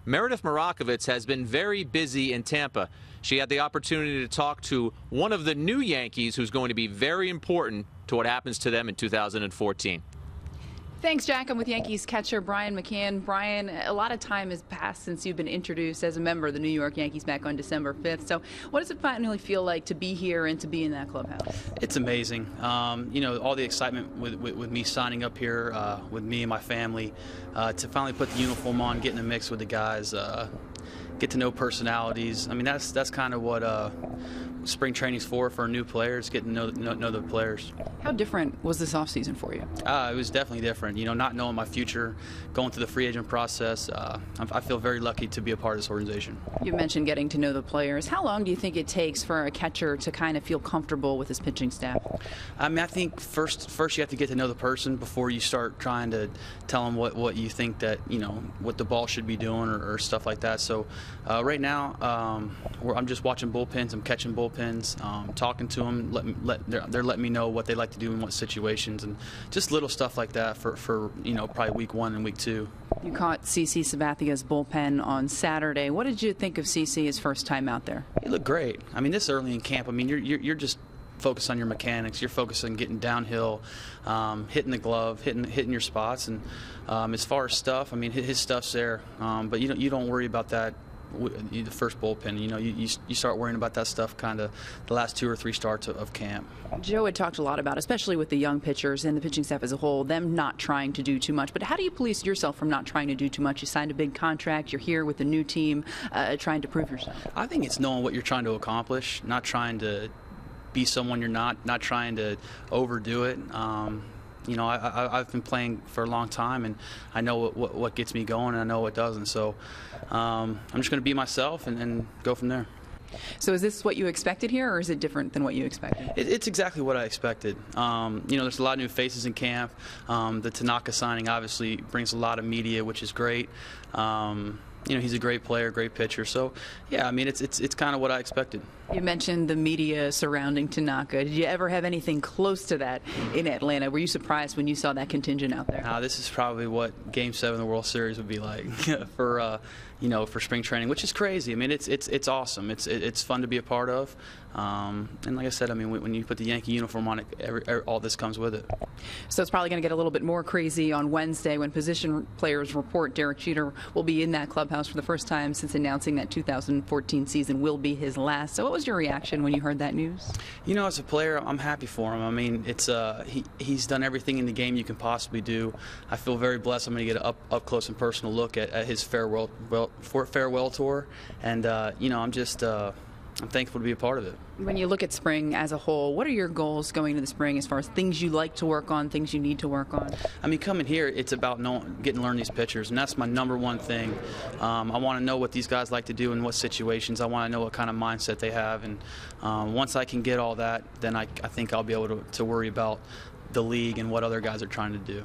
Meredith Marakovits has been very busy in Tampa. She had the opportunity to talk to one of the new Yankees who's going to be very important to what happens to them in 2014. Thanks, Jack. I'm with Yankees catcher Brian McCann. Brian, a lot of time has passed since you've been introduced as a member of the New York Yankees back on December 5th. So what does it finally feel like to be here and to be in that clubhouse? It's amazing. You know, all the excitement with me signing up here, with me and my family, to finally put the uniform on, get in the mix with the guys, get to know personalities. I mean, that's kind of what spring training's for new players, getting to know the players. How different was this offseason for you? It was definitely different. You know, not knowing my future, going through the free agent process, I feel very lucky to be a part of this organization. You mentioned getting to know the players. How long do you think it takes for a catcher to kind of feel comfortable with his pitching staff? I mean, I think first you have to get to know the person before you start trying to tell them what you think that, you know, what the ball should be doing or stuff like that. So right now, I'm just watching bullpens. I'm catching bullpens, talking to them. They're letting me know what they like to do in what situations, and just little stuff like that for you know, probably week 1 and week 2. You caught CC Sabathia's bullpen on Saturday. What did you think of CC his first time out there? He looked great. I mean, this early in camp, I mean, you're just focused on your mechanics. You're focused on getting downhill, hitting the glove, hitting your spots, and as far as stuff, I mean, his stuff's there, but you don't worry about that. The first bullpen, you know, you start worrying about that stuff kind of the last 2 or 3 starts of camp. Joe had talked a lot about, especially with the young pitchers and the pitching staff as a whole, them not trying to do too much. But how do you police yourself from not trying to do too much? You signed a big contract. You're here with a new team, trying to prove yourself. I think it's knowing what you're trying to accomplish, not trying to be someone you're not trying to overdo it. You know, I've been playing for a long time, and I know what gets me going, and I know what doesn't. So I'm just going to be myself and go from there. So is this what you expected here, or is it different than what you expected? It's exactly what I expected. You know, there's a lot of new faces in camp. The Tanaka signing obviously brings a lot of media, which is great. You know, he's a great player, great pitcher. So, yeah, I mean, it's kind of what I expected. You mentioned the media surrounding Tanaka. Did you ever have anything close to that in Atlanta? Were you surprised when you saw that contingent out there? This is probably what Game 7 of the World Series would be like for you know, for spring training, which is crazy. I mean, it's awesome. It's fun to be a part of. And like I said, I mean, when you put the Yankee uniform on it, all this comes with it. So it's probably going to get a little bit more crazy on Wednesday when position players report Derek Jeter will be in that clubhouse for the first time since announcing that 2014 season will be his last. So what was your reaction when you heard that news? You know, as a player, I'm happy for him. I mean, it's he's done everything in the game you can possibly do. I feel very blessed. I'm going to get an up close and personal look at his farewell tour, and you know, I'm thankful to be a part of it. When you look at spring as a whole, what are your goals going into the spring as far as things you like to work on, things you need to work on? I mean, coming here, it's about getting to learn these pitchers, and that's my #1 thing. I want to know what these guys like to do in what situations. I want to know what kind of mindset they have, and once I can get all that, then I think I'll be able to worry about the league and what other guys are trying to do.